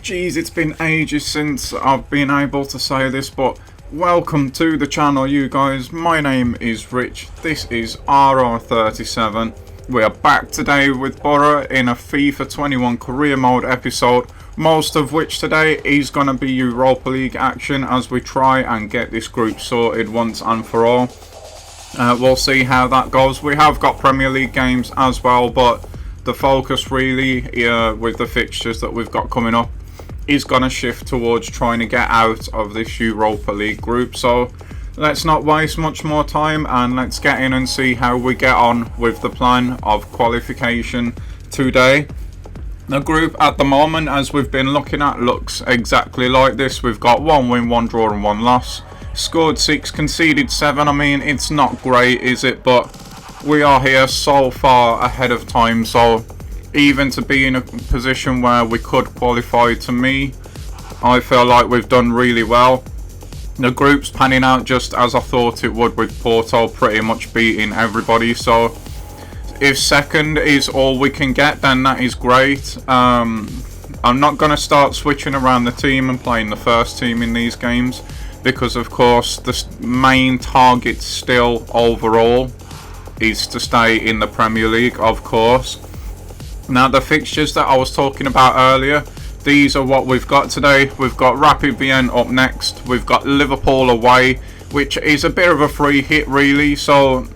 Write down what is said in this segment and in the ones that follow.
Geez, it's been ages since I've been able to say this, but welcome to the channel, you guys. My name is Rich. This is RR37. We are back today with Boro in a FIFA 21 career mode episode, most of which today is going to be Europa League action as we try and get this group sorted once and for all. We'll see how that goes. We have got Premier League games as well, but the focus really with the fixtures that we've got coming up is going to shift towards trying to get out of this Europa League group. So let's not waste much more time and let's get in and see how we get on with the plan of qualification today. The group at the moment, as we've been looking at, looks exactly like this. We've got 1 win, 1 draw and 1 loss. Scored 6, conceded 7. I mean, it's not great, is it? But we are here so far ahead of time, so even to be in a position where we could qualify, to me, I feel like we've done really well. The group's panning out just as I thought it would, with Porto pretty much beating everybody. So if second is all we can get, then that is great. I'm not going to start switching around the team and playing the first team in these games, because of course the main target still overall is to stay in the Premier League, of course. Now, the fixtures that I was talking about earlier, these are what we've got today. We've got Rapid Vienna up next. We've got Liverpool away, which is a bit of a free hit really, so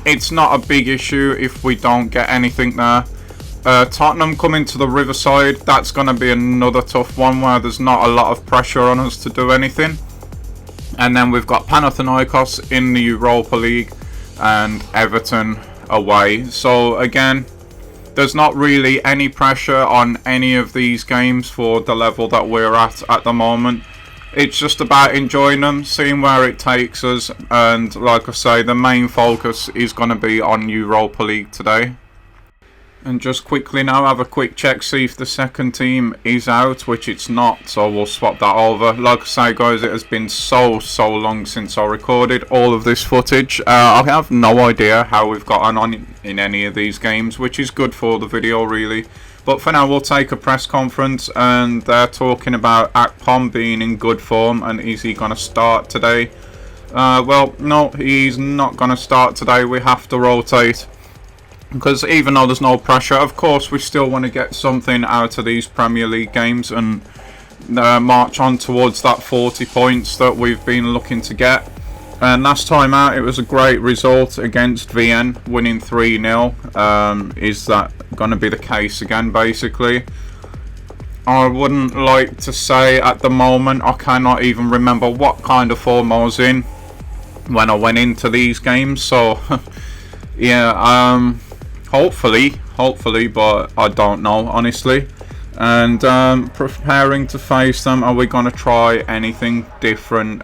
it's not a big issue if we don't get anything there. Tottenham coming to the Riverside. That's going to be another tough one where there's not a lot of pressure on us to do anything. And then we've got Panathinaikos in the Europa League and Everton away. So again, there's not really any pressure on any of these games for the level that we're at the moment. It's just about enjoying them, seeing where it takes us, and like I say, the main focus is going to be on Europa League today. And just quickly now, have a quick check, see if the second team is out, which it's not, so we'll swap that over. Like I say, guys, it has been so long since I recorded all of this footage. I have no idea how we've gotten on in any of these games, which is good for the video really. But for now, we'll take a press conference, and they're talking about Akpom being in good form, and is he going to start today? Well, no, he's not going to start today. We have to rotate, because even though there's no pressure, of course we still want to get something out of these Premier League games and march on towards that 40 points that we've been looking to get. And last time out, it was a great result against Vienna, winning 3-0. Is that going to be the case again, basically? I wouldn't like to say at the moment. I cannot even remember what kind of form I was in when I went into these games, so yeah, hopefully, but I don't know, honestly. And preparing to face them. Are we going to try anything different?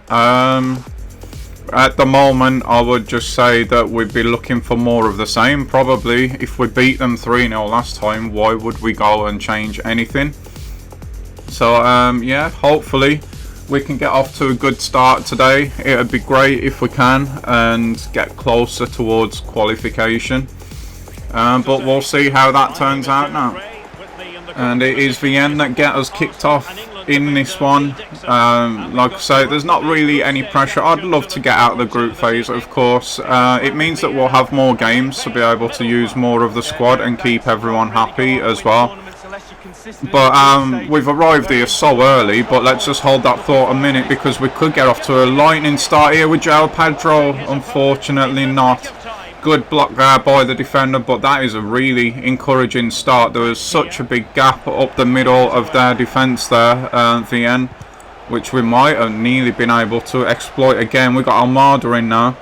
At the moment, I would just say that we'd be looking for more of the same, probably. If we beat them 3-0 last time, why would we go and change anything? So yeah, hopefully we can get off to a good start today. It would be great if we can and get closer towards qualification. But we'll see how that turns out now. And it is Vienna that get us kicked off in this one. Like I say, there's not really any pressure. I'd love to get out of the group phase, of course. It means that we'll have more games to be able to use more of the squad and keep everyone happy as well. But we've arrived here so early, but let's just hold that thought a minute, because we could get off to a lightning start here with João Pedro. Unfortunately not. Good block there by the defender, but that is a really encouraging start. There was such a big gap up the middle of their defence there, Vienna, which we might have nearly been able to exploit again. We've got Almada in now.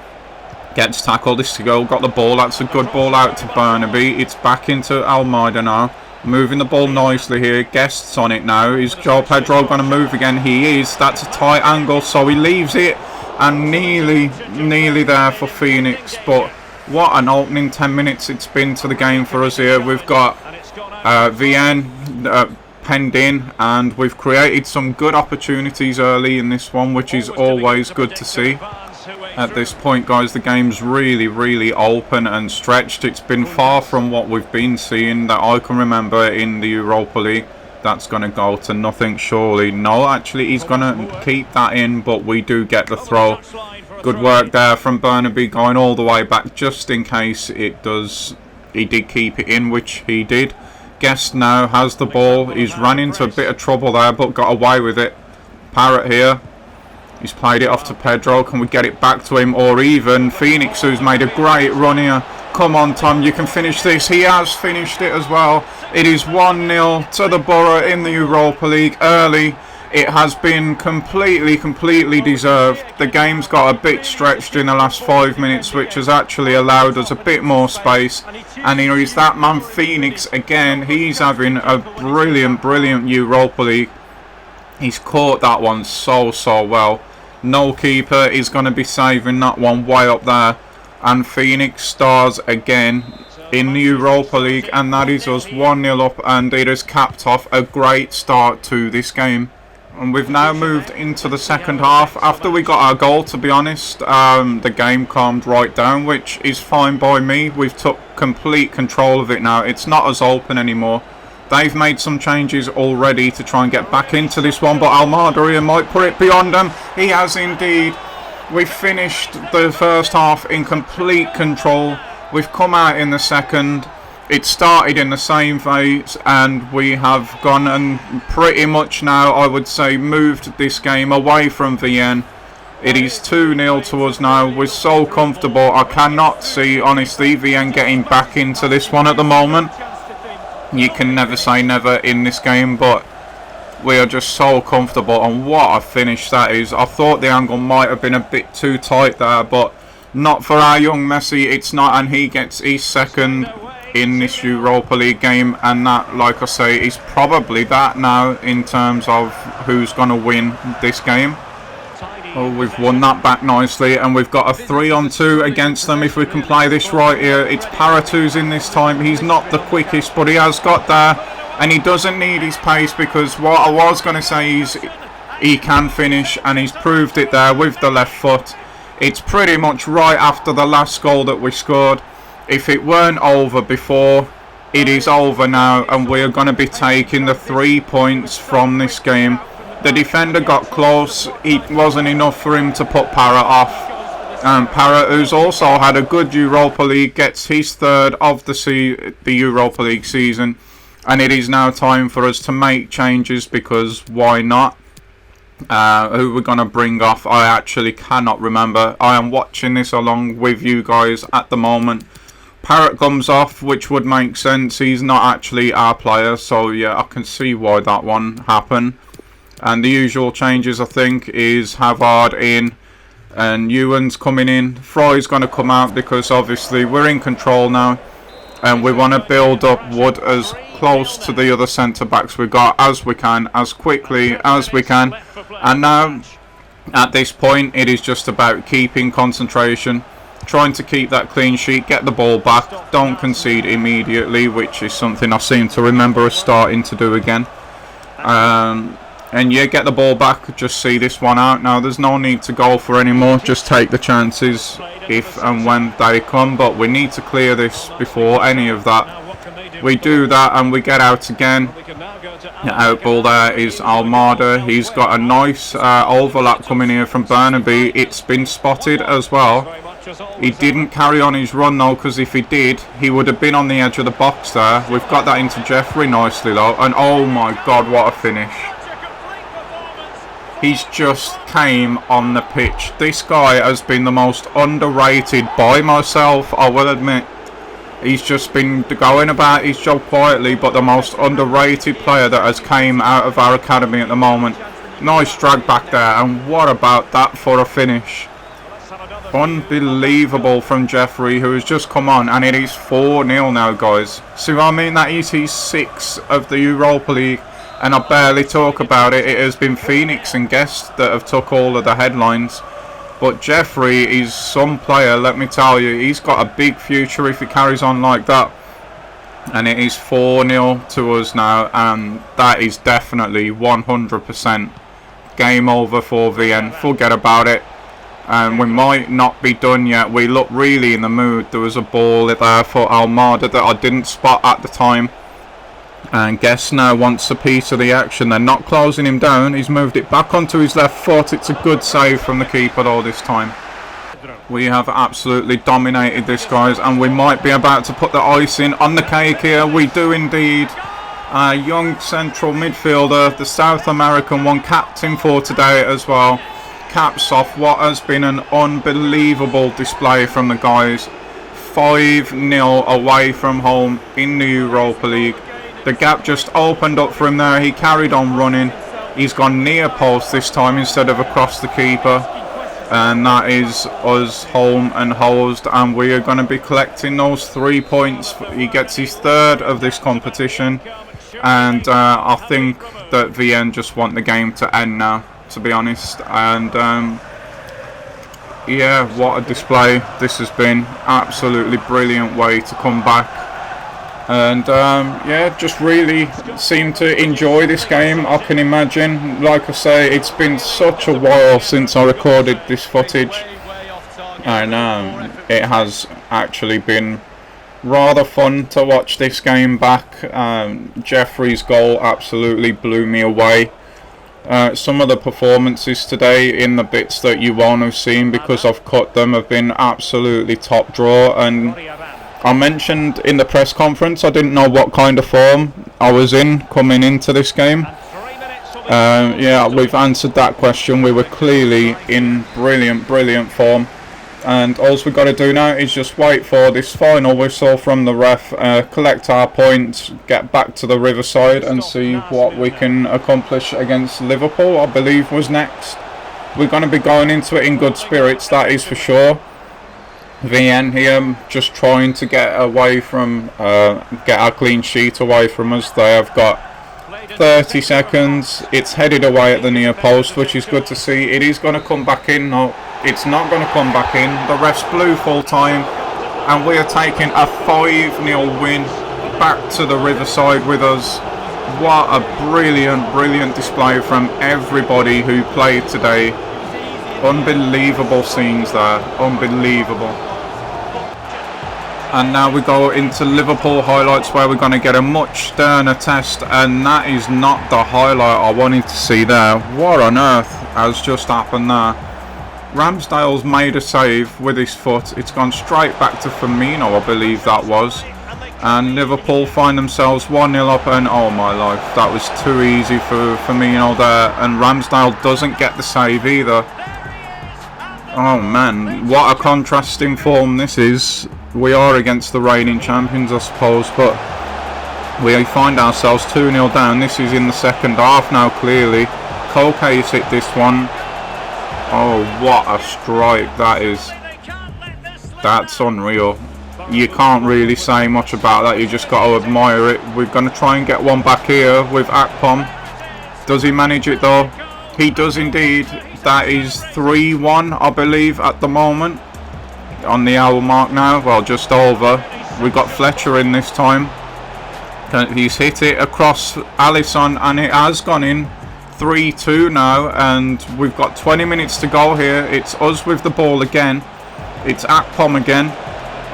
Gets tackled, this to go, got the ball. That's a good ball out to Burnaby. It's back into Almada now. Moving the ball nicely here. Guests on it now. Is João Pedro going to move again? He is. That's a tight angle, so he leaves it. And nearly there for Phoenix, but what an opening 10 minutes it's been to the game for us here. We've got Vienna penned in, and we've created some good opportunities early in this one, which is always good to see. At this point, guys, the game's really open and stretched. It's been far from what we've been seeing that I can remember in the Europa League. That's going to go to nothing, surely. No, actually, he's going to keep that in, but we do get the throw. Good work there from Burnaby, going all the way back just in case it does. He did keep it in, which he did. Guest now has the ball. He's run into a bit of trouble there, but got away with it. Parrott here. He's played it off to Pedro. Can we get it back to him? Or even Phoenix, who's made a great run here. Come on, Tom, you can finish this. He has finished it as well. It is 1-0 to the Boro in the Europa League early. It has been completely deserved. The game's got a bit stretched in the last 5 minutes, which has actually allowed us a bit more space. And here is that man, Phoenix, again. He's having a brilliant Europa League. He's caught that one so well. No keeper is going to be saving that one way up there. And Phoenix stars again in the Europa League, and that is us 1-0 up, and it has capped off a great start to this game. And we've now moved into the second half. After we got our goal, to be honest, the game calmed right down, which is fine by me. We've took complete control of it now. It's not as open anymore. They've made some changes already to try and get back into this one, but Almada here might put it beyond them. He has indeed. We've finished the first half in complete control. We've come out in the second. It started in the same phase, and we have gone and pretty much now, I would say, moved this game away from VN. It is 2-0 to us now. We're so comfortable. I cannot see, honestly, VN getting back into this one at the moment. You can never say never in this game, but we are just so comfortable. And what a finish that is. I thought the angle might have been a bit too tight there, but not for our young Messi. It's not, and he gets his second in this Europa League game, and that, like I say, is probably that now in terms of who's going to win this game. Oh, we've won that back nicely, and we've got a 3-on-2 against them if we can play this right here. It's Parrott who's in this time. He's not the quickest, but he has got there, and he doesn't need his pace, because what I was going to say is he can finish, and he's proved it there with the left foot. It's pretty much right after the last goal that we scored. If it weren't over before, it is over now, and we are going to be taking the 3 points from this game. The defender got close. It wasn't enough for him to put Parrott off. Parrott, who's also had a good Europa League, gets his third of the Europa League season. And it is now time for us to make changes, because why not? Who we're going to bring off, I actually cannot remember. I am watching this along with you guys at the moment. Parrott comes off, which would make sense. He's not actually our player, so yeah, I can see why that one happened. And the usual changes, I think, is Havard in and Ewan's coming in. Fry's going to come out, because obviously we're in control now, and we want to build up Wood as close to the other centre-backs we got as we can, as quickly as we can. And now, at this point, it is just about keeping concentration, trying to keep that clean sheet, get the ball back, don't concede immediately, which is something I seem to remember us starting to do again. And yeah, get the ball back, just see this one out. Now, there's no need to go for any more, just take the chances if and when they come, but we need to clear this before any of that. We do that, and we get out again. The out ball there is Almada. He's got a nice overlap coming here from Burnaby. It's been spotted as well. He didn't carry on his run though, because if he did, he would have been on the edge of the box there. We've got that into Jeffrey nicely though, and oh my god, what a finish. He's just came on the pitch. This guy has been the most underrated by myself, I will admit. He's just been going about his job quietly, but the most underrated player that has came out of our academy at the moment. Nice drag back there, and what about that for a finish? Unbelievable from Jeffrey, who has just come on, and it is 4-0 now, guys. See what I mean? That is his 6th of the Europa League. And I barely talk about it. It has been Phoenix and Guest that have took all of the headlines. But Jeffrey is some player, let me tell you. He's got a big future if he carries on like that. And it is 4-0 to us now. And that is definitely 100% game over for VN. Forget about it. And we might not be done yet. We look really in the mood. There was a ball there for Almada that I didn't spot at the time. And Guess now wants a piece of the action. They're not closing him down. He's moved it back onto his left foot. It's a good save from the keeper though this time. We have absolutely dominated this, guys, and we might be about to put the icing on the cake here. We do indeed. Young central midfielder, the South American one, captain for today as well. Caps off what has been an unbelievable display from the guys. 5-0 away from home in the Europa League. The gap just opened up for him there. He carried on running. He's gone near post this time instead of across the keeper. And that is us home and hosed. And we are going to be collecting those 3 points. He gets his third of this competition. And I think that VN just want the game to end now, to be honest. And yeah, what a display this has been. Absolutely brilliant way to come back. And yeah, just really seem to enjoy this game, I can imagine. Like I say, it's been such a while since I recorded this footage, and it has actually been rather fun to watch this game back. Jeffrey's goal absolutely blew me away. Some of the performances today in the bits that you won't have seen because I've cut them have been absolutely top draw. And I mentioned in the press conference I didn't know what kind of form I was in coming into this game. Yeah, we've answered that question. We were clearly in brilliant form. And all we've got to do now is just wait for this final whistle from the ref, collect our points, get back to the Riverside and see what we can accomplish against Liverpool, I believe was next. We're going to be going into it in good spirits, that is for sure. VN here just trying to get away from, get our clean sheet away from us. They have got 30 seconds. It's headed away at the near post, which is good to see. It is going to come back in. No, it's not going to come back in. The refs blew full time, and we are taking a 5-0 win back to the Riverside with us. What a brilliant display from everybody who played today. Unbelievable scenes there. Unbelievable. And now we go into Liverpool highlights, where we're going to get a much sterner test, and that is not the highlight I wanted to see there. What on earth has just happened there? Ramsdale's made a save with his foot. It's gone straight back to Firmino, I believe that was. And Liverpool find themselves 1-0 up, and oh my life, that was too easy for Firmino there. And Ramsdale doesn't get the save either. Oh man, what a contrasting form this is. We are against the reigning champions, I suppose, but we find ourselves 2-0 down. This is in the second half now, clearly. Koke's hit this one. Oh, what a strike that is. That's unreal. You can't really say much about that. You just got to admire it. We're going to try and get one back here with Akpom. Does he manage it though? He does indeed. That is 3-1, I believe, at the moment. On the hour mark now, well, just over. We've got Fletcher in this time. He's hit it across Alisson, and it has gone in. 3-2 now, and we've got 20 minutes to go here. It's us with the ball again. It's Akpom again.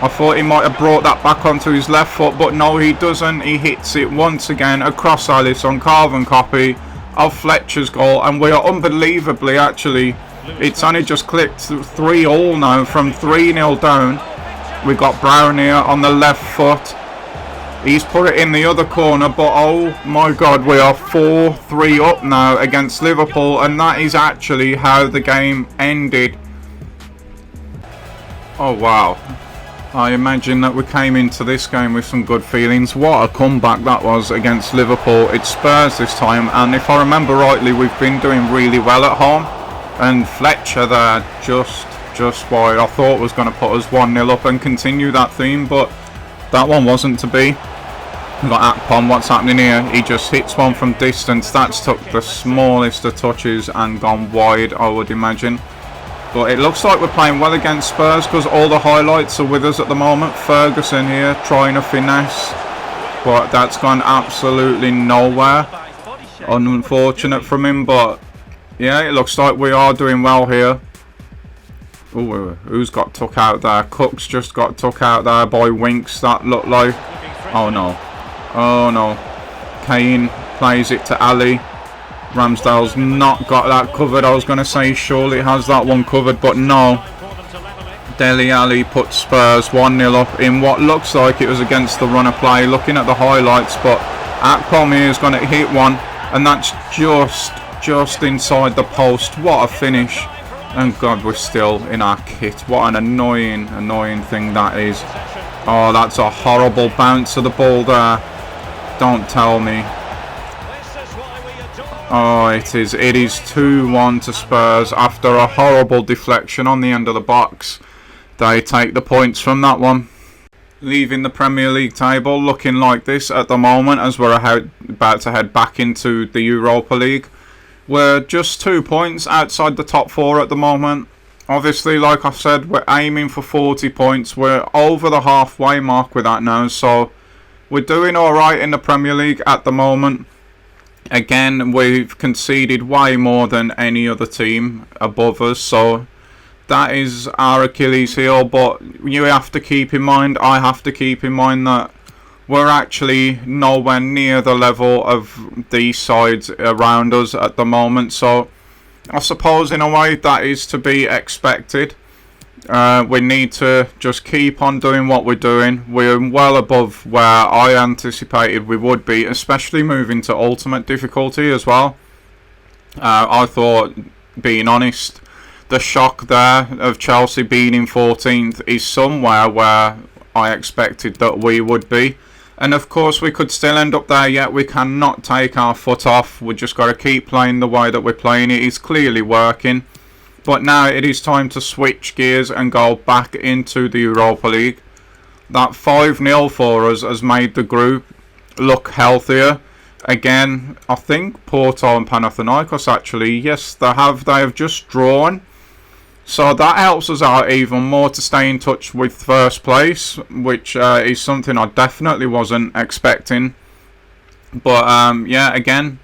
I thought he might have brought that back onto his left foot, but no, he doesn't. He hits it once again across Alisson. Carbon copy of Fletcher's goal, and we are unbelievably, actually, it's only just clicked 3-3 now from 3-0 down. We've got Brown here on the left foot. He's put it in the other corner, but oh my god, we are 4-3 up now against Liverpool, and that is actually how the game ended. Oh wow. I imagine that we came into this game with some good feelings. What a comeback that was against Liverpool. It's Spurs this time, and if I remember rightly, we've been doing really well at home. And Fletcher there, just wide. I thought was going to put us 1-0 up and continue that theme, but that one wasn't to be. We've got Akpom, what's happening here? He just hits one from distance. That's took the smallest of touches and gone wide, I would imagine. But it looks like we're playing well against Spurs because all the highlights are with us at the moment. Ferguson here trying to finesse, but that's gone absolutely nowhere. Unfortunate from him, but yeah, it looks like we are doing well here. Ooh, who's got took out there? Cook's just got took out there by Winks, that looked like. Oh no. Oh no. Kane plays it to Ali. Ramsdale's not got that covered. I was going to say surely has that one covered, but no. Dele Alli puts Spurs 1-0 up in what looks like it was against the run of play. Looking at the highlights, but Akpom is going to hit one, and that's just inside the post. What a finish. And God, we're still in our kit. What an annoying thing that is. Oh, that's a horrible bounce of the ball there. Don't tell me. Oh, it is 2-1 to Spurs after a horrible deflection on the end of the box. They take the points from that one. Leaving the Premier League table looking like this at the moment as we're about to head back into the Europa League. We're just 2 points outside the top 4 at the moment. Obviously, like I said, we're aiming for 40 points. We're over the halfway mark with that now, so we're doing alright in the Premier League at the moment. Again, we've conceded way more than any other team above us, so that is our Achilles heel. But you have to keep in mind, I have to keep in mind that we're actually nowhere near the level of these sides around us at the moment. So I suppose in a way that is to be expected. We need to just keep on doing what we're doing. We're well above where I anticipated we would be, especially moving to ultimate difficulty as well. I thought, being honest, the shock there of Chelsea being in 14th is somewhere where I expected that we would be. And of course we could still end up there, yet we cannot take our foot off. We just got to keep playing the way that we're playing. It is clearly working. But now it is time to switch gears and go back into the Europa League. That 5-0 for us has made the group look healthier. Again, I think Porto and Panathinaikos actually, yes, they have just drawn. So that helps us out even more to stay in touch with first place, which is something I definitely wasn't expecting. But yeah, again,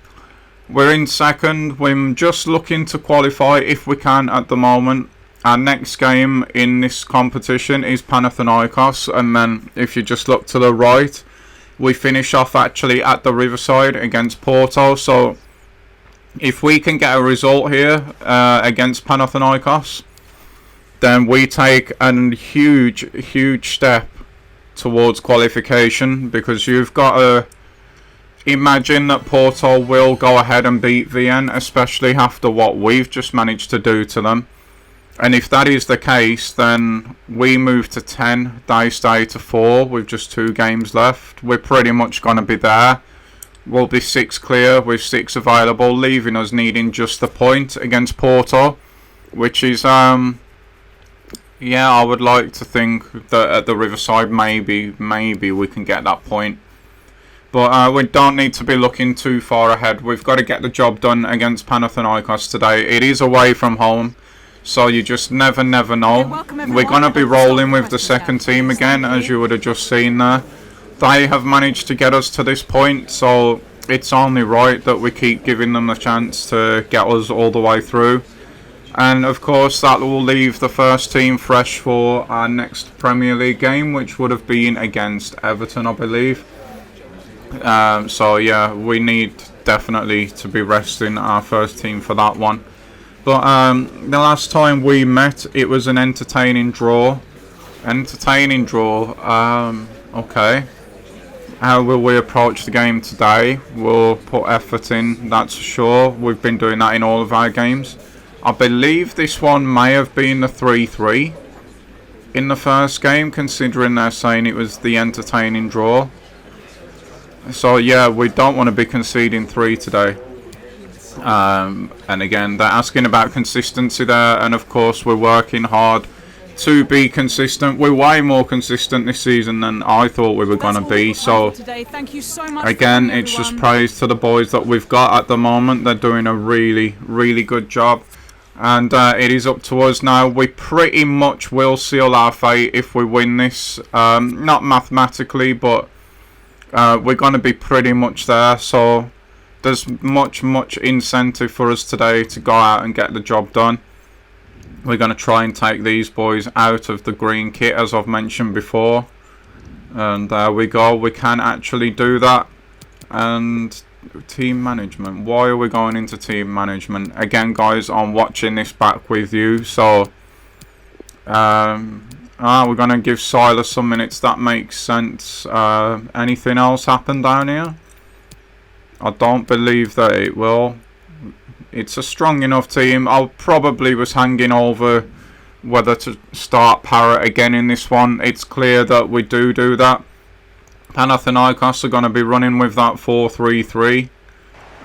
we're in second. We're just looking to qualify if we can at the moment. Our next game in this competition is Panathinaikos, and then if you just look to the right, we finish off actually at the Riverside against Porto. So if we can get a result here against Panathinaikos, then we take a huge step towards qualification, because you've got to imagine that Porto will go ahead and beat VN, especially after what we've just managed to do to them. And if that is the case, then we move to 10, they stay to 4 with just 2 games left. We're pretty much going to be there. We'll be 6 clear with 6 available, leaving us needing just the point against Porto, which is yeah, I would like to think that at the Riverside maybe we can get that point. But we don't need to be looking too far ahead. We've got to get the job done against Panathinaikos today. It is away from home, so you just never know. We're going to be rolling with the second team again, as you would have just seen there. They have managed to get us to this point, so it's only right that we keep giving them the chance to get us all the way through. And of course that will leave the first team fresh for our next Premier League game, which would have been against Everton, I believe. So yeah, we need definitely to be resting our first team for that one. But the last time we met, it was an entertaining draw. Okay. How will we approach the game today? We'll put effort in, that's for sure. We've been doing that in all of our games. I believe this one may have been the 3-3 in the first game, considering they're saying it was the entertaining draw. So yeah, we don't want to be conceding 3 today. And again, they're asking about consistency there, and of course we're working hard to be consistent. We're way more consistent this season than I thought we were going to be. So again, it's just praise to the boys that we've got at the moment. They're doing a really good job. And it is up to us now. We pretty much will seal our fate if we win this. Not mathematically, but we're going to be pretty much there. So there's much incentive for us today to go out and get the job done. We're going to try and take these boys out of the green kit, as I've mentioned before. And there we go. We can actually do that. And team management. Why are we going into team management? Again, guys, I'm watching this back with you. So, we're going to give Silas some minutes. That makes sense. Anything else happen down here? I don't believe that it will. It's a strong enough team. I probably was hanging over whether to start Parrot again in this one. It's clear that we do that. Panathinaikos are going to be running with that 4-3-3,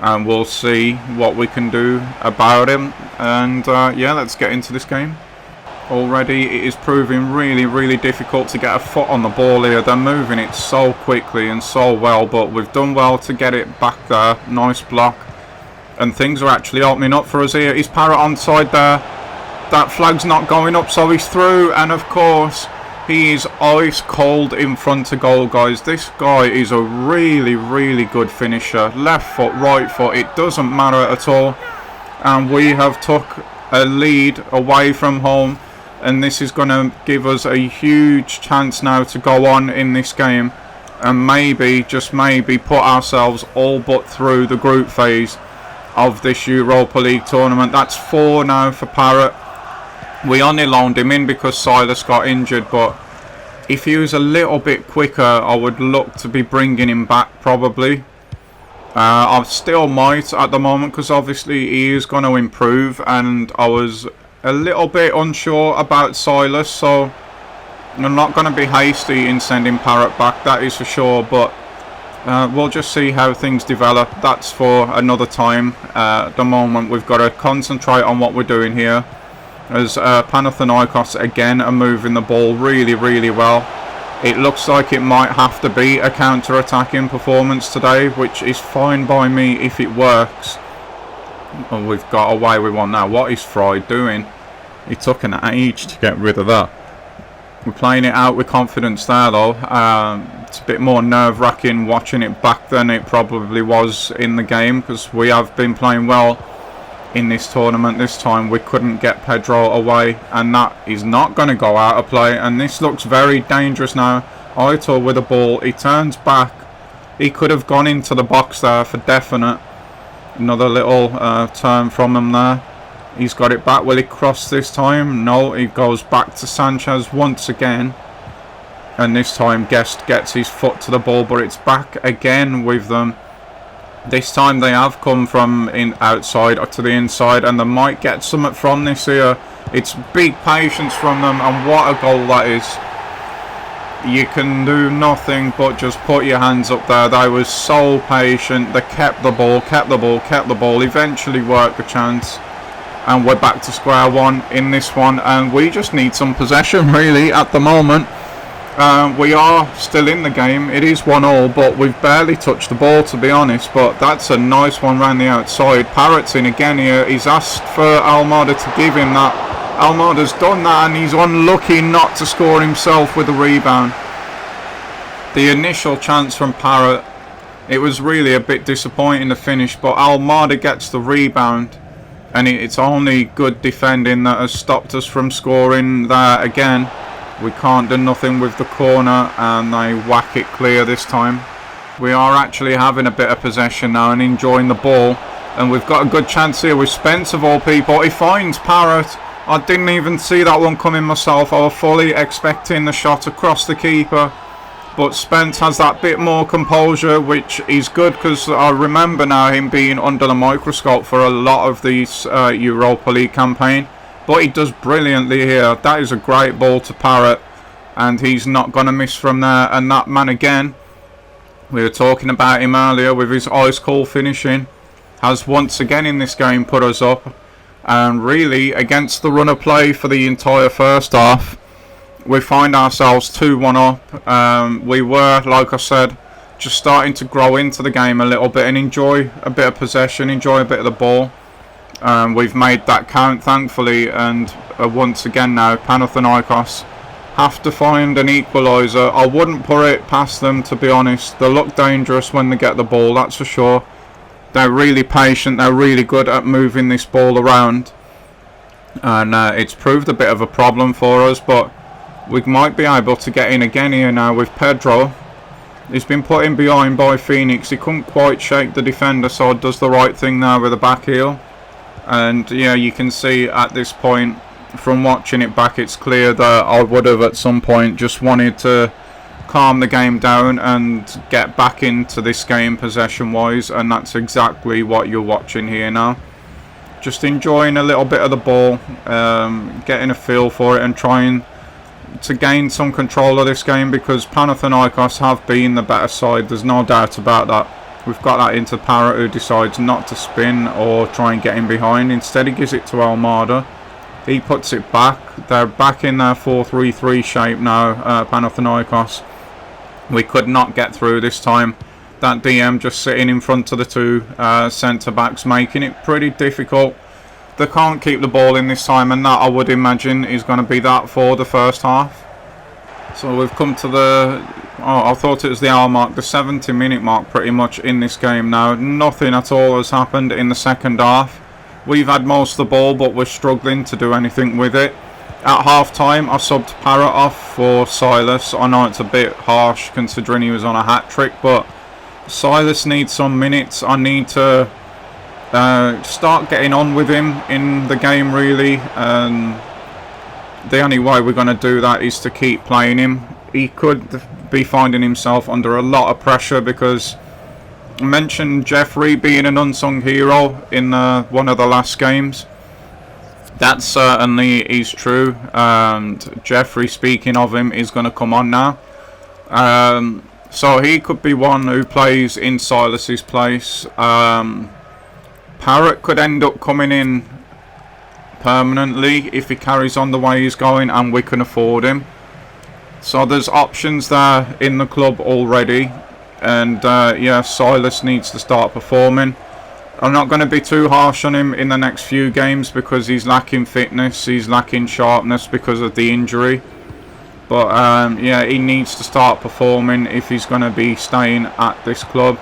and we'll see what we can do about him. And yeah, let's get into this game. Already it is proving really difficult to get a foot on the ball here. They're moving it so quickly and so well, but we've done well to get it back there. Nice block, and things are actually opening up for us here. Is Parrot onside there? That flag's not going up, so he's through, and of course he is ice cold in front of goal, guys. This guy is a really good finisher. Left foot, right foot, it doesn't matter at all. And we have took a lead away from home, and this is going to give us a huge chance now to go on in this game and maybe, just maybe, put ourselves all but through the group phase of this Europa League tournament. That's 4 now for Parrot. We only loaned him in because Silas got injured, but if he was a little bit quicker, I would look to be bringing him back probably. I still might at the moment because obviously he is going to improve, and I was a little bit unsure about Silas, so I'm not going to be hasty in sending Parrot back, that is for sure, but we'll just see how things develop. That's for another time. At the moment we've got to concentrate on what we're doing here, as Panathinaikos again are moving the ball really well. It looks like it might have to be a counter-attacking performance today, which is fine by me if it works. Well, we've got away with one now. What is Fry doing? He took an age to get rid of that. We're playing it out with confidence there though. It's a bit more nerve-wracking watching it back than it probably was in the game, because we have been playing well in this tournament. This time we couldn't get Pedro away, and that is not going to go out of play, and this looks very dangerous now. Aitor with the ball, he turns back. He could have gone into the box there for definite. Another little turn from him there. He's got it back. Will he cross this time? No, he goes back to Sanchez once again, and this time Guest gets his foot to the ball, but it's back again with them. This time they have come from outside to the inside, and they might get something from this here. It's big patience from them, and what a goal that is. You can do nothing but just put your hands up there. They were so patient. They kept the ball, eventually worked the chance, and we're back to square one in this one, and we just need some possession really at the moment. We are still in the game. It is 1-1, but we've barely touched the ball, to be honest. But that's a nice one round the outside. Parrot's in again here. He's asked for Almada to give him that. Almada's done that, and he's unlucky not to score himself with a rebound. The initial chance from Parrot, it was really a bit disappointing to finish, but Almada gets the rebound, and it's only good defending that has stopped us from scoring there again. We can't do nothing with the corner, and they whack it clear this time. We are actually having a bit of possession now and enjoying the ball, and we've got a good chance here with Spence of all people. He finds Parrot. I didn't even see that one coming myself. I was fully expecting the shot across the keeper, but Spence has that bit more composure, which is good, because I remember now him being under the microscope for a lot of these Europa League campaign. But he does brilliantly here. That is a great ball to Parrot, and he's not going to miss from there. And that man again, we were talking about him earlier with his ice cold finishing, has once again in this game put us up. And really, against the run of play for the entire first half, we find ourselves 2-1 up. We were, like I said, just starting to grow into the game a little bit and enjoy a bit of possession, enjoy a bit of the ball. We've made that count, thankfully, and once again now Panathinaikos have to find an equaliser. I wouldn't put it past them, to be honest. They look dangerous when they get the ball, that's for sure. They're really patient, they're really good at moving this ball around, and it's proved a bit of a problem for us, but we might be able to get in again here now with Pedro. He's been put in behind by Phoenix. He couldn't quite shake the defender, so does the right thing now with a back heel. And yeah, you can see at this point, from watching it back, it's clear that I would have at some point just wanted to calm the game down and get back into this game possession wise, and that's exactly what you're watching here now. Just enjoying a little bit of the ball, getting a feel for it and trying to gain some control of this game, because Panathinaikos have been the better side, there's no doubt about that. We've got that into Parrott, who decides not to spin or try and get in behind. Instead he gives it to Almada. He puts it back. They're back in their 4-3-3 shape now, Panathinaikos. We could not get through this time. That DM just sitting in front of the two centre backs, making it pretty difficult. They can't keep the ball in this time, and that I would imagine is going to be that for the first half. So we've come to the, I thought it was the hour mark, the 70-minute mark pretty much in this game now. Nothing at all has happened in the second half. We've had most of the ball, but we're struggling to do anything with it. At half time I subbed Parrott off for Silas. I know it's a bit harsh considering he was on a hat trick, but Silas needs some minutes. I need to start getting on with him in the game really. The only way we're going to do that is to keep playing him. He could be finding himself under a lot of pressure, because I mentioned Jeffrey being an unsung hero in one of the last games. That certainly is true, and Jeffrey, speaking of him, is going to come on now. So he could be one who plays in Silas's place. Parrott could end up coming in permanently if he carries on the way he's going and we can afford him. So there's options there in the club already, and yeah, Silas needs to start performing. I'm not going to be too harsh on him in the next few games because he's lacking fitness, he's lacking sharpness because of the injury. But yeah, he needs to start performing if he's going to be staying at this club.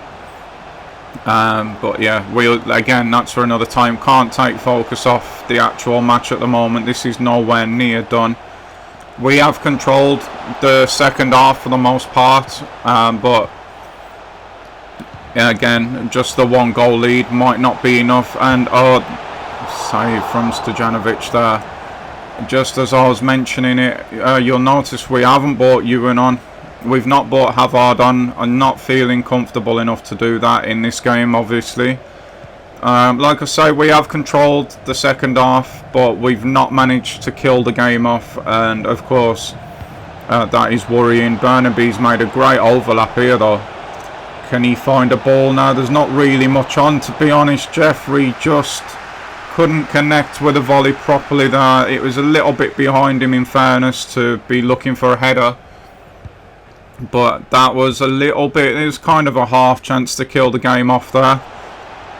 But yeah, again, that's for another time. Can't take focus off the actual match at the moment. This is nowhere near done. We have controlled the second half for the most part, but yeah, again, just the one goal lead might not be enough. And save from Stojanovic there. Just as I was mentioning it, you'll notice we haven't brought Ewan on. We've not brought Havard on. I'm not feeling comfortable enough to do that in this game, obviously. Like I say, we have controlled the second half, but we've not managed to kill the game off. And of course, that is worrying. Burnaby's made a great overlap here though. Can he find a ball now? There's not really much on, to be honest. Jeffrey just couldn't connect with the volley properly there. It was a little bit behind him, in fairness, to be looking for a header. But that was a little bit, it was kind of a half chance to kill the game off there.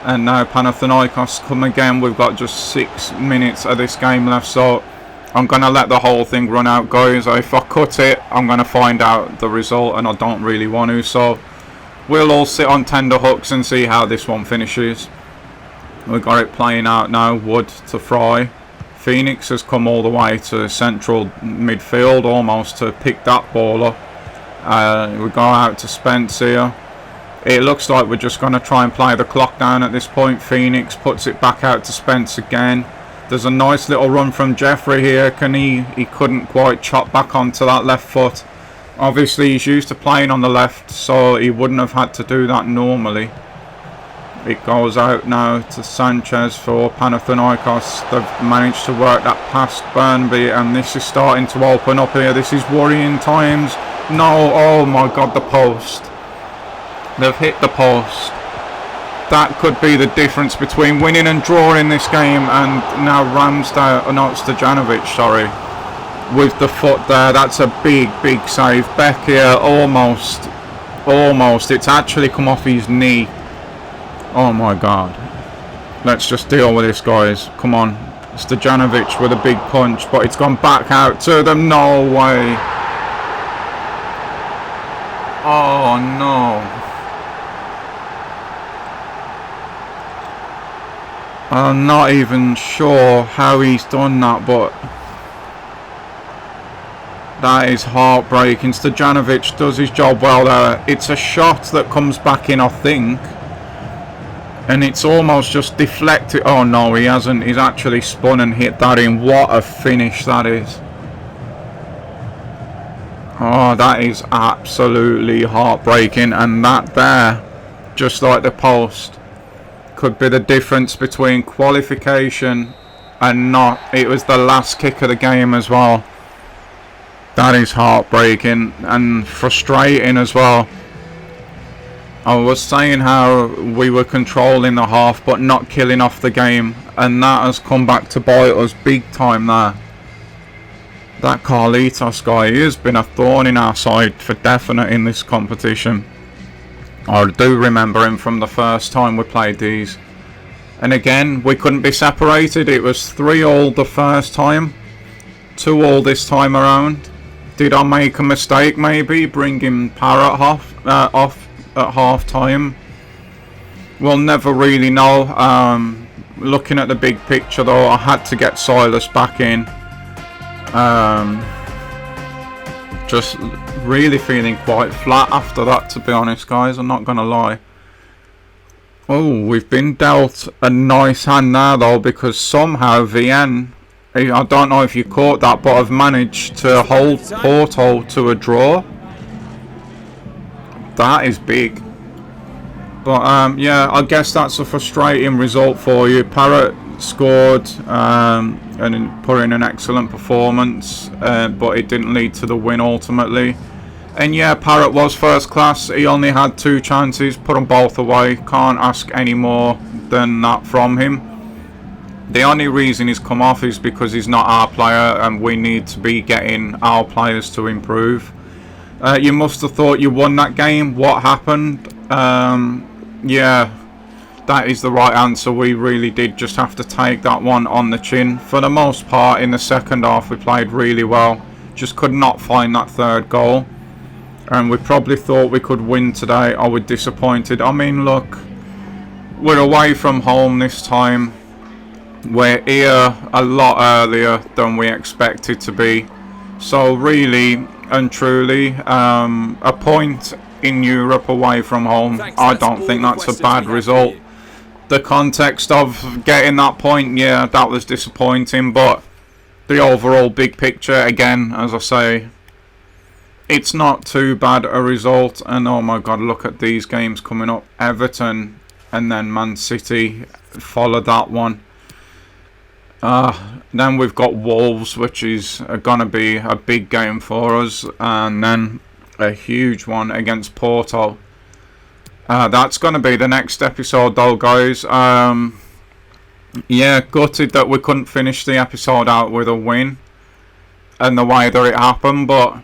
And now Panathinaikos come again. We've got just 6 minutes of this game left, so I'm going to let the whole thing run out, guys. If I cut it, I'm going to find out the result, and I don't really want to. So we'll all sit on tender hooks and see how this one finishes. We've got it playing out now. Wood to Fry. Phoenix has come all the way to central midfield almost to pick that ball up. We go out to Spence here. It looks like we're just going to try and play the clock down at this point. Phoenix puts it back out to Spence again. There's a nice little run from Jeffrey here. He couldn't quite chop back onto that left foot. Obviously he's used to playing on the left, so he wouldn't have had to do that normally. It goes out now to Sanchez for Panathinaikos. They've managed to work that past Burnby, and this is starting to open up here. This is worrying times. No, oh my god, the post. They've hit the post. That could be the difference between winning and drawing this game. And now Stojanovic, sorry, with the foot there. That's a big save. Beck here, almost. It's actually come off his knee. Oh my god. Let's just deal with this, guys. Come on. Stojanovic with a big punch, but it's gone back out to them. No way. Oh no. I'm not even sure how he's done that, but That is heartbreaking. Stojanovic does his job well there. It's a shot that comes back in, I think. And it's almost just deflected. Oh no, he hasn't. He's actually spun and hit that in. What a finish that is. Oh, that is absolutely heartbreaking. And that there, just like the post, could be the difference between qualification and not. It was the last kick of the game as well. That is heartbreaking and frustrating as well. I was saying how we were controlling the half but not killing off the game, and that has come back to bite us big time there. That Carlitos guy, he has been a thorn in our side for definite in this competition. I do remember him from the first time we played these. And again, we couldn't be separated. It was 3-3 the first time, 2-2 this time around. Did I make a mistake maybe bringing Parrott off at half time? We'll never really know. Looking at the big picture though, I had to get Silas back in. Just really feeling quite flat after that, to be honest guys, I'm not gonna lie. Oh, we've been dealt a nice hand now though, because somehow VN, I don't know if you caught that, but I've managed to hold Porto to a draw. That is big. But yeah, I guess that's a frustrating result for you. Parrott scored and put in an excellent performance, but it didn't lead to the win ultimately. And yeah, Parrott was first class. He only had 2 chances, put them both away. Can't ask any more than that from him. The only reason he's come off is because he's not our player, and we need to be getting our players to improve. You must have thought you won that game. What happened? Yeah, that is the right answer. We really did just have to take that one on the chin. For the most part, in the second half, we played really well. Just could not find that third goal. And we probably thought we could win today. I was disappointed. I mean, look, we're away from home this time. We're here a lot earlier than we expected to be. So really and truly, a point in Europe away from home, I don't think that's a bad result. The context of getting that point, yeah, that was disappointing, but the overall big picture, again, as I say, it's not too bad a result. And oh my god, look at these games coming up. Everton and then Man City follow that one. Then we've got Wolves, which is going to be a big game for us, and then a huge one against Porto. That's going to be the next episode though, guys. Yeah, gutted that we couldn't finish the episode out with a win and the way that it happened, but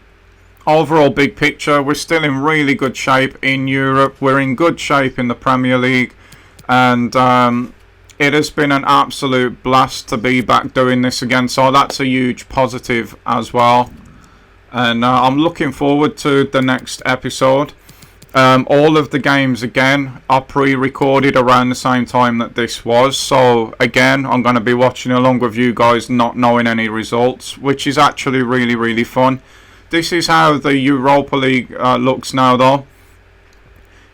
overall big picture, we're still in really good shape in Europe. We're in good shape in the Premier League, and it has been an absolute blast to be back doing this again, so that's a huge positive as well. And I'm looking forward to the next episode. All of the games again are pre-recorded around the same time that this was, so again I'm going to be watching along with you guys, not knowing any results, which is actually really fun. This is how the Europa League looks now though.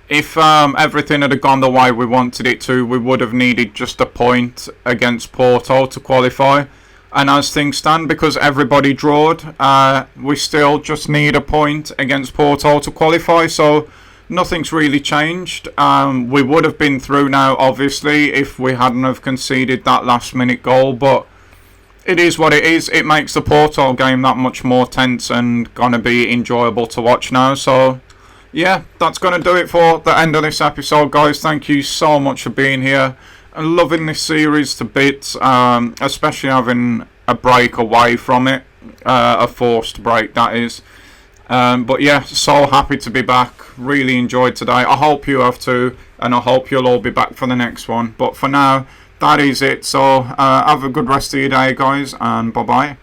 If everything had gone the way we wanted it to, we would have needed just a point against Porto to qualify. And as things stand, because everybody drawed, we still just need a point against Porto to qualify. So nothing's really changed. We would have been through now, obviously, if we hadn't have conceded that last minute goal. But it is what it is. It makes the Porto game that much more tense and going to be enjoyable to watch now. So yeah, that's going to do it for the end of this episode, guys. Thank you so much for being here and loving this series to bits, especially having a break away from it, a forced break that is. But yeah, so happy to be back. Really enjoyed today. I hope you have too, and I hope you'll all be back for the next one. But for now, that is it. So have a good rest of your day, guys, and bye bye.